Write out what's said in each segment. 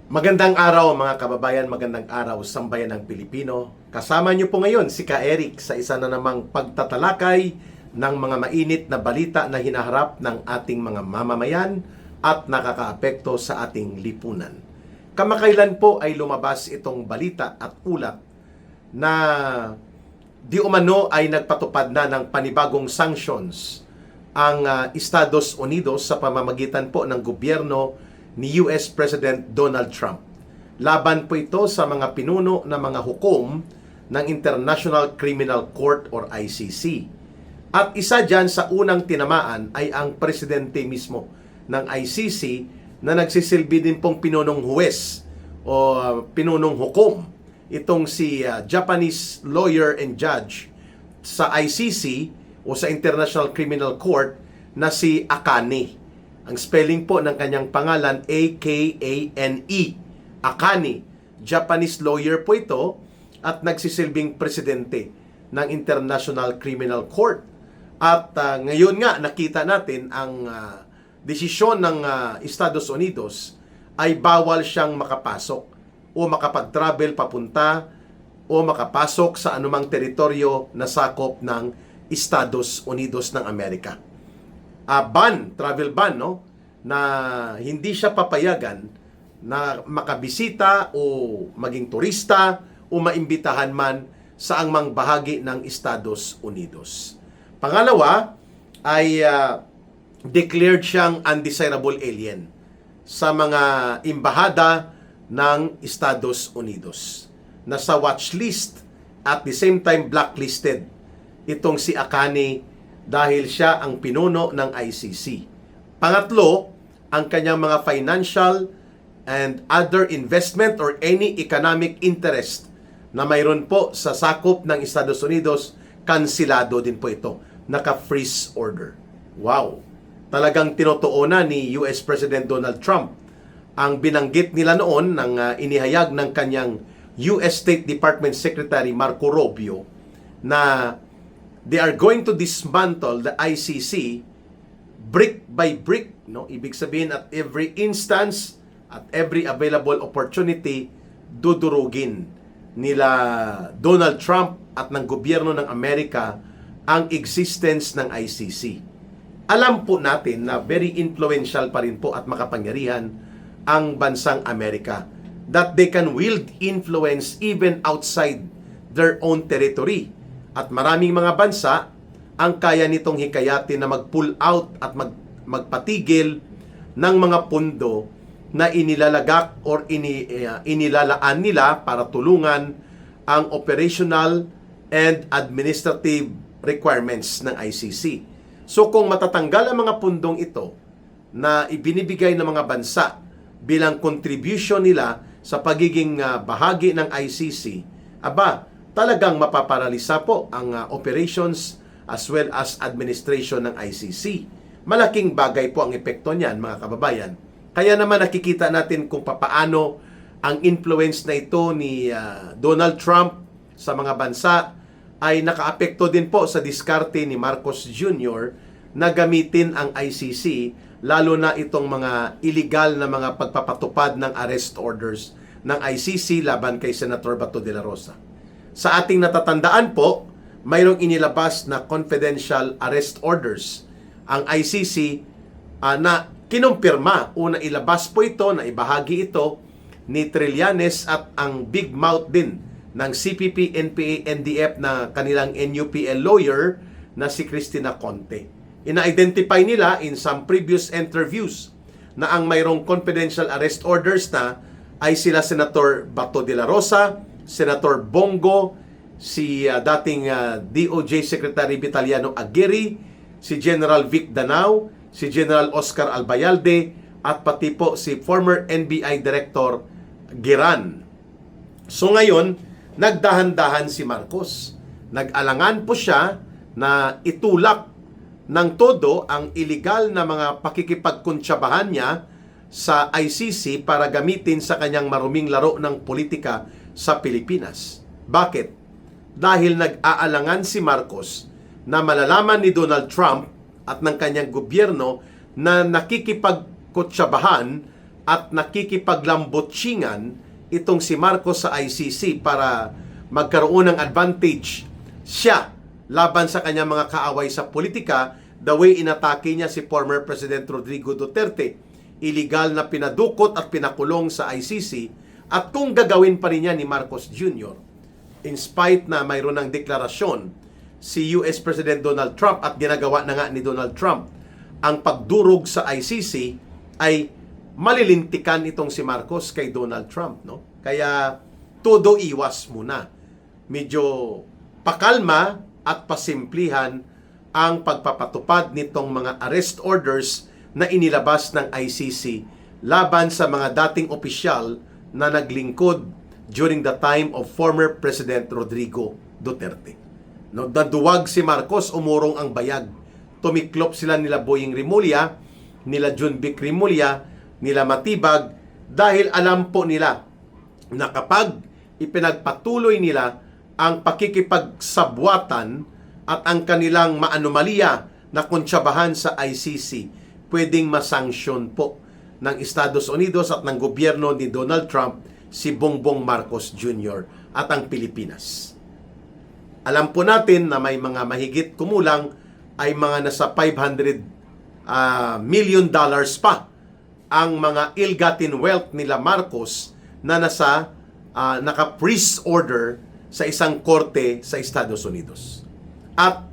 Magandang araw mga kababayan, magandang araw sambayan ng Pilipino. Kasama niyo po ngayon si Ka Eric sa isa na namang pagtatalakay ng mga mainit na balita na hinaharap ng ating mga mamamayan at nakakaapekto sa ating lipunan. Kamakailan po ay lumabas itong balita at ulat na di umano ay nagpatupad na ng panibagong sanctions ang Estados Unidos sa pamamagitan po ng gobyerno ni US President Donald Trump. Laban po ito sa mga pinuno na mga hukom ng International Criminal Court or ICC. At isa dyan sa unang tinamaan ay ang presidente mismo ng ICC na nagsisilbi din pong pinunong huwes o pinunong hukom. Itong si Japanese lawyer and judge sa ICC o sa International Criminal Court na si Akane. Ang spelling po ng kanyang pangalan, A-K-A-N-E. Akane. Japanese lawyer po ito at nagsisilbing presidente ng International Criminal Court. At ngayon nga, nakita natin ang desisyon ng Estados Unidos ay bawal siyang makapasok o makapag-travel papunta o makapasok sa anumang teritoryo na sakop ng Estados Unidos ng Amerika. Travel ban, no? Na hindi siya papayagan na makabisita o maging turista o maimbitahan man sa angmang bahagi ng Estados Unidos. Pangalawa ay declared siyang undesirable alien sa mga embahada ng Estados Unidos. Nasa watchlist at the same time blacklisted itong si Akane dahil siya ang pinuno ng ICC. Pangatlo, ang kanyang mga financial and other investment or any economic interest na mayroon po sa sakop ng Estados Unidos, kansilado din po ito. Naka-freeze order. Wow! Talagang tinutuunan ni US President Donald Trump ang binanggit nila noon ng inihayag ng kanyang US State Department Secretary Marco Rubio na they are going to dismantle the ICC brick by brick, no? Ibig sabihin at every instance, at every available opportunity, dudurugin nila Donald Trump at ng gobyerno ng Amerika ang existence ng ICC. Alam po natin na very influential pa rin po at makapangyarihan ang bansang Amerika, that they can wield influence even outside their own territory. At maraming mga bansa ang kaya nitong hikayatin na mag-pull out at magpatigil ng mga pundo na inilalagak or inilalaan nila para tulungan ang operational and administrative requirements ng ICC. So kung matatanggal ang mga pundong ito na ibinibigay ng mga bansa bilang contribution nila sa pagiging bahagi ng ICC, talagang mapaparalisa po ang operations as well as administration ng ICC. Malaking bagay po ang epekto niyan, mga kababayan. Kaya naman nakikita natin kung papaano ang influence na ito ni Donald Trump sa mga bansa ay nakaapekto din po sa diskarte ni Marcos Jr. na gamitin ang ICC, lalo na itong mga illegal na mga pagpapatupad ng arrest orders ng ICC laban kay Senator Bato de la Rosa. Sa ating natatandaan po, mayroong inilabas na confidential arrest orders ang ICC na kinumpirma. Una, ilabas po ito, na ibahagi ito ni Trillanes at ang big mouth din ng CPP, NPA, NDF na kanilang NUPL lawyer na si Cristina Conte. Ina-identify nila in some previous interviews na ang mayroong confidential arrest orders na ay sila Senator Bato de la Rosa, Senator Bongo, si dating DOJ Secretary Vitaliano Aguirre, si General Vic Danao, si General Oscar Albayalde, at pati po si former NBI Director Giran. So ngayon, nagdahan-dahan si Marcos. Nag-alangan po siya na itulak ng todo ang illegal na mga pakikipagkuntsabahan niya sa ICC para gamitin sa kanyang maruming laro ng politika sa Pilipinas. Bakit? Dahil nag-aalangan si Marcos na malalaman ni Donald Trump at ng kanyang gobyerno na nakikipagkuntsabahan at nakikipaglambotsingan itong si Marcos sa ICC para magkaroon ng advantage siya laban sa kanyang mga kaaway sa politika, the way inatake niya si former President Rodrigo Duterte. Illegal na pinadukot at pinakulong sa ICC, at kung gagawin pa rin niya ni Marcos Jr. in spite na mayroon ng deklarasyon si US President Donald Trump at ginagawa na nga ni Donald Trump ang pagdurog sa ICC, ay malilintikan itong si Marcos kay Donald Trump, no? Kaya todo iwas muna. Medyo pakalma at pasimplihan ang pagpapatupad nitong mga arrest orders na inilabas ng ICC laban sa mga dating opisyal na naglingkod during the time of former President Rodrigo Duterte. No, naduwag si Marcos, umurong ang bayag. Tumiklop sila nila Boying Rimulya, nila John Vic Rimulya, nila Matibag, dahil alam po nila na kapag ipinagpatuloy nila ang pakikipagsabwatan at ang kanilang maanomalya na kontsabahan sa ICC, pwedeng masanksyon po ng Estados Unidos at ng gobyerno ni Donald Trump si Bongbong Marcos Jr. at ang Pilipinas. Alam po natin na may mga mahigit kumulang ay mga nasa $500 million pa ang mga ill-gotten wealth nila Marcos na nasa naka-freeze order sa isang korte sa Estados Unidos. At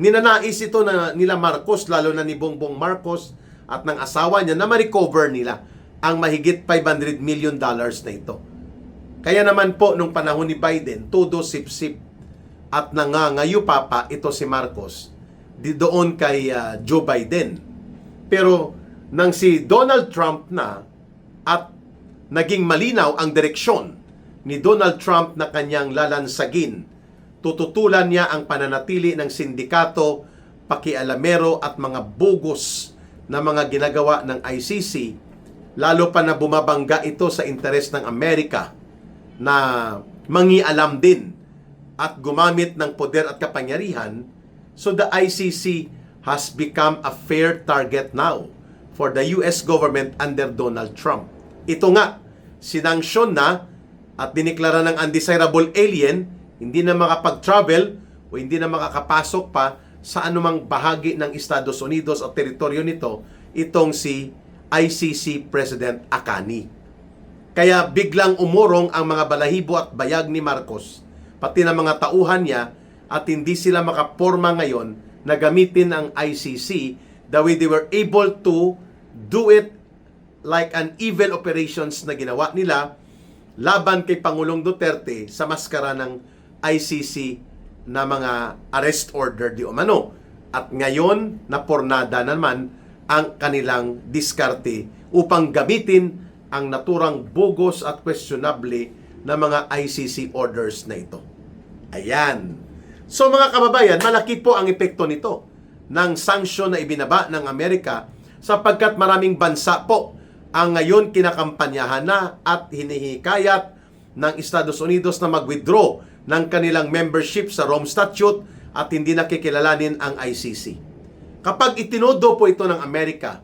ninanais ito na nila Marcos, lalo na ni Bongbong Marcos at ng asawa niya, na ma-recover nila ang mahigit $500 million na ito. Kaya naman po, nung panahon ni Biden, todo sip-sip at nangangayo pa ito si Marcos doon kay Joe Biden. Pero nang si Donald Trump na at naging malinaw ang direksyon ni Donald Trump na kanyang lalansagin, tututulan niya ang pananatili ng sindikato, pakialamero at mga bogus na mga ginagawa ng ICC, lalo pa na bumabangga ito sa interes ng Amerika na mangialam din at gumamit ng poder at kapangyarihan. So the ICC has become a fair target now for the US government under Donald Trump. Ito nga, sinanksyon na at diniklara ng undesirable alien, hindi na makapag-travel o hindi na makakapasok pa sa anumang bahagi ng Estados Unidos o teritoryo nito, itong si ICC President Akani. Kaya biglang umurong ang mga balahibo at bayag ni Marcos, pati ng mga tauhan niya, at hindi sila makaporma ngayon na gamitin ang ICC the way they were able to do it like an evil operations na ginawa nila laban kay Pangulong Duterte sa maskara ng ICC na mga arrest order di umano. At ngayon, napornada naman ang kanilang diskarte upang gamitin ang naturang bogus at questionable na mga ICC orders na ito. Ayan. So mga kababayan, malaki po ang epekto nito ng sanksyon na ibinaba ng Amerika, sapagkat maraming bansa po ang ngayon kinakampanyahan na at hinihikayat ng Estados Unidos na mag-withdraw ng kanilang membership sa Rome Statute at hindi nakikilalanin ang ICC. Kapag itinodo po ito ng Amerika,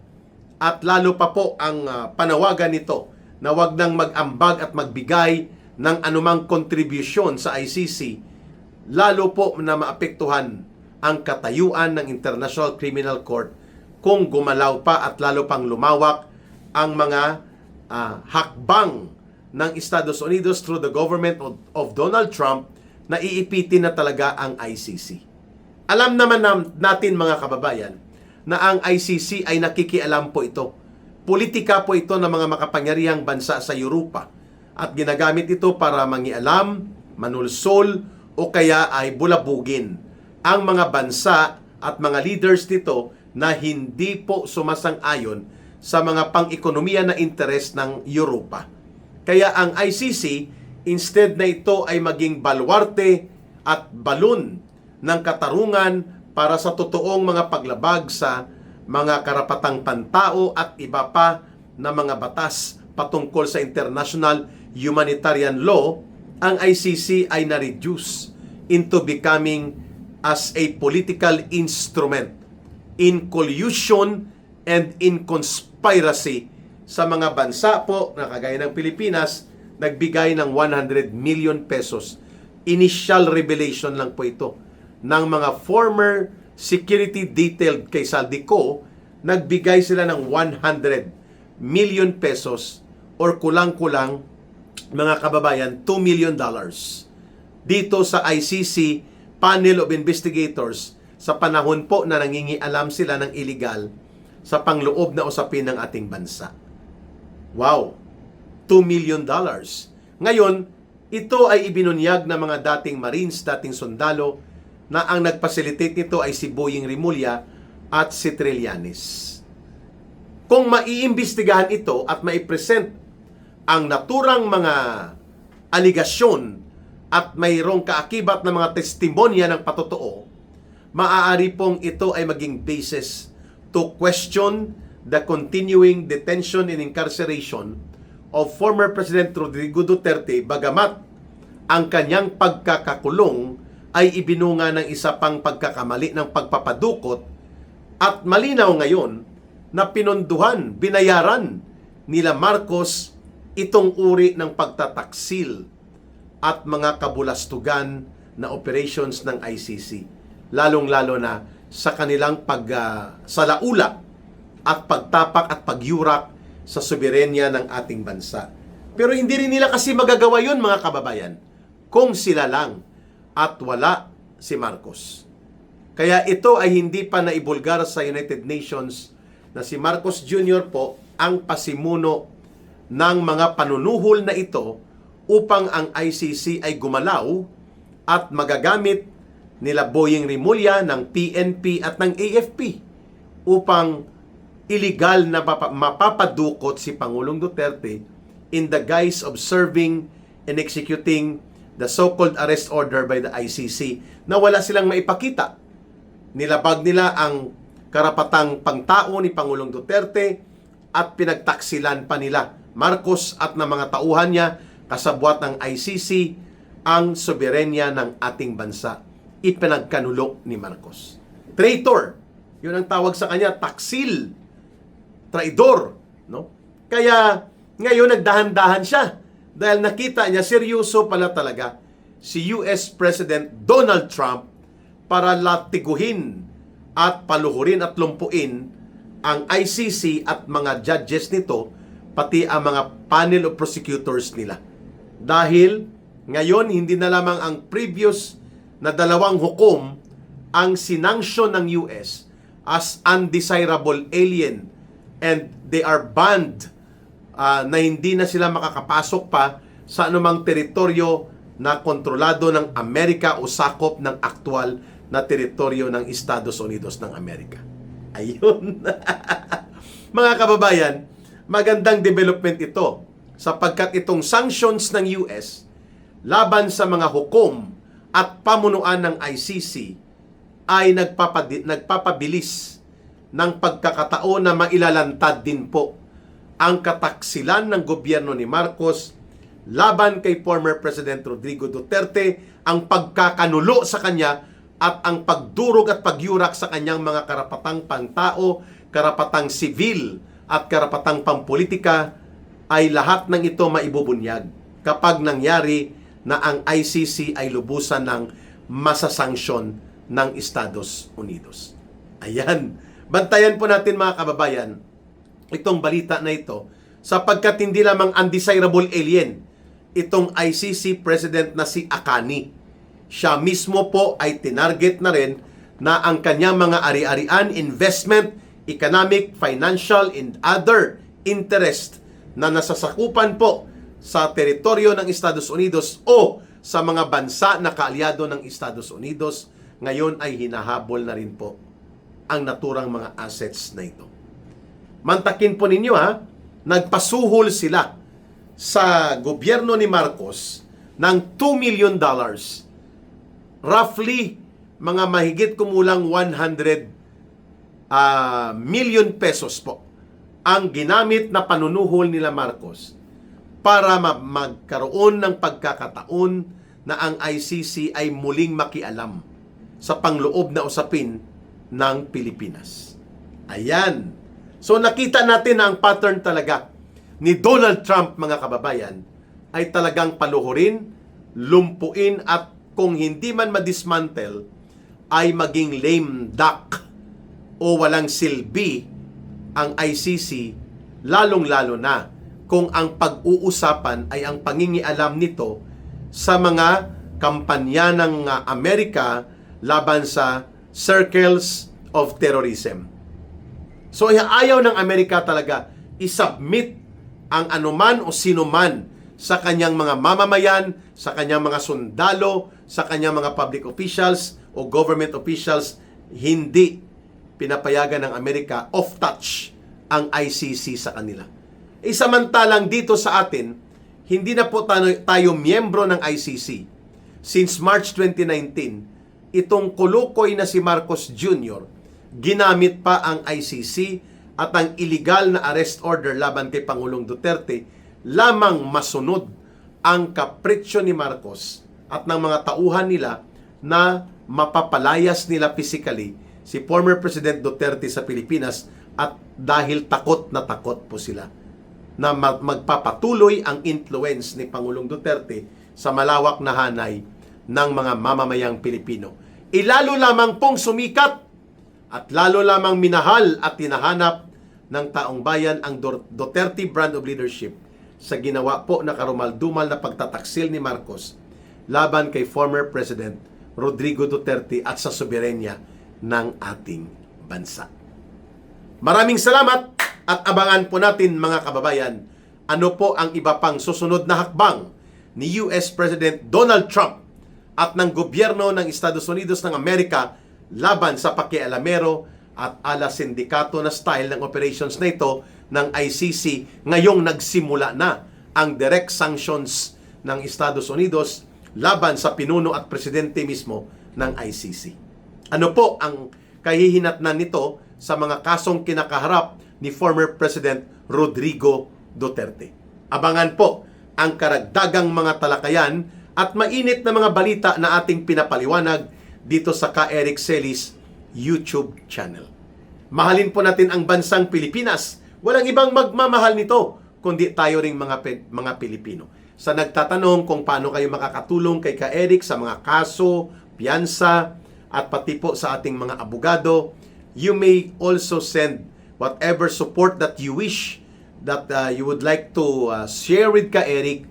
at lalo pa po ang panawagan nito na wag nang mag-ambag at magbigay ng anumang kontribusyon sa ICC, lalo po na maapektuhan ang katayuan ng International Criminal Court kung gumalaw pa at lalo pang lumawak ang mga hakbang ng Estados Unidos through the government of Donald Trump na iipitin na talaga ang ICC. Alam naman natin mga kababayan na ang ICC ay nakikialam po ito. Politika po ito ng mga makapangyarihang bansa sa Europa at ginagamit ito para mangialam, manulsol o kaya ay bulabugin ang mga bansa at mga leaders nito na hindi po sumasang-ayon sa mga pang-ekonomiya na interes ng Europa. Kaya ang ICC, instead na ito ay maging baluarte at balon ng katarungan para sa totoong mga paglabag sa mga karapatang pantao at iba pa na mga batas patungkol sa international humanitarian law, ang ICC ay na-reduce into becoming as a political instrument in collusion and in conspiracy sa mga bansa po na kagaya ng Pilipinas, nagbigay ng 100 million pesos. Initial revelation lang po ito ng mga former security detail kay Saldico. Nagbigay sila ng 100 million pesos or kulang-kulang mga kababayan, $2 million dito sa ICC Panel of Investigators sa panahon po na nangingialam sila ng illegal sa pangloob na usapin ng ating bansa. Wow! $2 million. Ngayon, ito ay ibinunyag ng mga dating Marines, dating sundalo, na ang nag-facilitate nito ay si Boying Rimulya at si Trillanes. Kung maiimbestigahan ito at maipresent ang naturang mga aligasyon at mayroong kaakibat na mga testimonya ng patotoo, maaari pong ito ay maging basis to question the continuing detention and incarceration of former President Rodrigo Duterte, bagamat ang kanyang pagkakakulong ay ibinunga ng isa pang pagkakamali ng pagpapadukot, at malinaw ngayon na pinonduhan, binayaran nila Marcos itong uri ng pagtataksil at mga kabulastugan na operations ng ICC, lalong-lalo na sa kanilang pagsalaula at pagtapak at pagyurak sa soberenya ng ating bansa. Pero hindi rin nila kasi magagawa yun, mga kababayan, kung sila lang at wala si Marcos. Kaya ito ay hindi pa naibulgar sa United Nations na si Marcos Jr. po ang pasimuno ng mga panunuhol na ito upang ang ICC ay gumalaw at magagamit nila Boying Rimulya ng PNP at ng AFP upang illegal na mapapadukot si Pangulong Duterte in the guise of serving and executing the so-called arrest order by the ICC na wala silang maipakita. Nilabag nila ang karapatang pangtao ni Pangulong Duterte at pinagtaksilan pa nila Marcos at ng mga tauhan niya kasabwat ng ICC ang soberenya ng ating bansa. Ipinagkanulo ni Marcos. Traitor, yun ang tawag sa kanya, taksil, traidor, no? Kaya ngayon nagdahan-dahan siya dahil nakita niya seryoso pala talaga si US President Donald Trump para latiguhin at paluhurin at lumpuin ang ICC at mga judges nito, pati ang mga panel of prosecutors nila. Dahil ngayon hindi na lamang ang previous na dalawang hukom ang sinanksyon ng US as undesirable alien and they are banned na hindi na sila makakapasok pa sa anumang teritoryo na kontrolado ng Amerika o sakop ng aktual na teritoryo ng Estados Unidos ng Amerika. Ayun. Mga kababayan, magandang development ito sapagkat itong sanctions ng US laban sa mga hukom at pamunuan ng ICC ay nagpapabilis ng pagkakataon na mailalantad din po ang kataksilan ng gobyerno ni Marcos laban kay former President Rodrigo Duterte, ang pagkakanulo sa kanya at ang pagdurog at pagyurak sa kanyang mga karapatang pantao, karapatang sivil at karapatang pampolitika, ay lahat ng ito maibubunyag kapag nangyari na ang ICC ay lubusan ng masasanksyon ng Estados Unidos. Ayan. Bantayan po natin, mga kababayan, itong balita na ito sapagkat hindi lamang undesirable alien itong ICC President na si Akani. Siya mismo po ay tinarget na rin na ang kanyang mga ari-arian, investment, economic, financial, and other interest na nasasakupan po sa teritoryo ng Estados Unidos o sa mga bansa na kaalyado ng Estados Unidos, ngayon ay hinahabol na rin po ang naturang mga assets na ito. Mantakin po ninyo, nagpasuhol sila sa gobyerno ni Marcos ng $2 million. Roughly, mga mahigit kumulang 100 million pesos po ang ginamit na panunuhol nila Marcos para magkaroon ng pagkakataon na ang ICC ay muling makialam sa pangloob na usapin ng Pilipinas. Ayan. So nakita natin na ang pattern talaga ni Donald Trump, mga kababayan, ay talagang paluhurin, lumpuin at kung hindi man madismantle, ay maging lame duck o walang silbi ang ICC, lalong-lalo na kung ang pag-uusapan ay ang pangingialam nito sa mga kampanya ng Amerika laban sa circles of terrorism. So ayaw ng Amerika talaga isubmit ang anuman o sinuman sa kanyang mga mamamayan, sa kanyang mga sundalo, sa kanyang mga public officials o government officials. Hindi pinapayagan ng Amerika off touch ang ICC sa kanila. Samantalang dito sa atin, hindi na po tayo miyembro ng ICC. Since March 2019, itong kulukoy na si Marcos Jr., ginamit pa ang ICC at ang illegal na arrest order laban kay Pangulong Duterte lamang masunod ang kapritsyo ni Marcos at ng mga tauhan nila na mapapalayas nila physically si former President Duterte sa Pilipinas, at dahil takot na takot po sila na magpapatuloy ang influence ni Pangulong Duterte sa malawak na hanay ng mga mamamayang Pilipino. Ilalo lamang pong sumikat at lalo lamang minahal at tinahanap ng taong bayan ang Duterte brand of leadership sa ginawa po na karumal-dumal na pagtataksil ni Marcos laban kay former President Rodrigo Duterte at sa soberenya ng ating bansa. Maraming salamat at abangan po natin, mga kababayan, ano po ang iba pang susunod na hakbang ni US President Donald Trump at ng gobyerno ng Estados Unidos ng Amerika laban sa pakialamero at ala sindikato na style ng operations na ito ng ICC ngayong nagsimula na ang direct sanctions ng Estados Unidos laban sa pinuno at presidente mismo ng ICC. Ano po ang kahihinatnan nito sa mga kasong kinakaharap ni former President Rodrigo Duterte? Abangan po ang karagdagang mga talakayan at mainit na mga balita na ating pinapaliwanag dito sa Ka Eric Celis YouTube channel. Mahalin po natin ang bansang Pilipinas. Walang ibang magmamahal nito kundi tayo ring mga Pilipino. Sa nagtatanong kung paano kayo makakatulong kay Ka Eric sa mga kaso, piyansa, at pati po sa ating mga abogado, you may also send whatever support that you wish, that you would like to share with Ka Eric.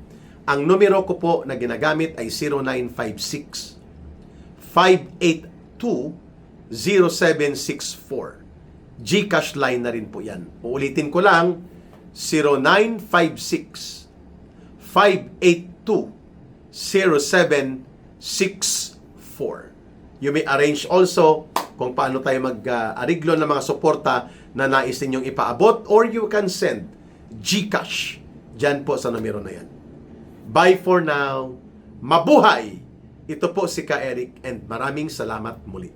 Ang numero ko po na ginagamit ay 0956 582 0764. GCash line na rin po yan. Uulitin ko lang, 0956 582 0764. You may arrange also kung paano tayo mag-ariglo ng mga suporta na nais ninyong ipaabot, or you can send GCash dyan po sa numero na yan. Bye for now. Mabuhay! Ito po si Ka Eric and maraming salamat muli.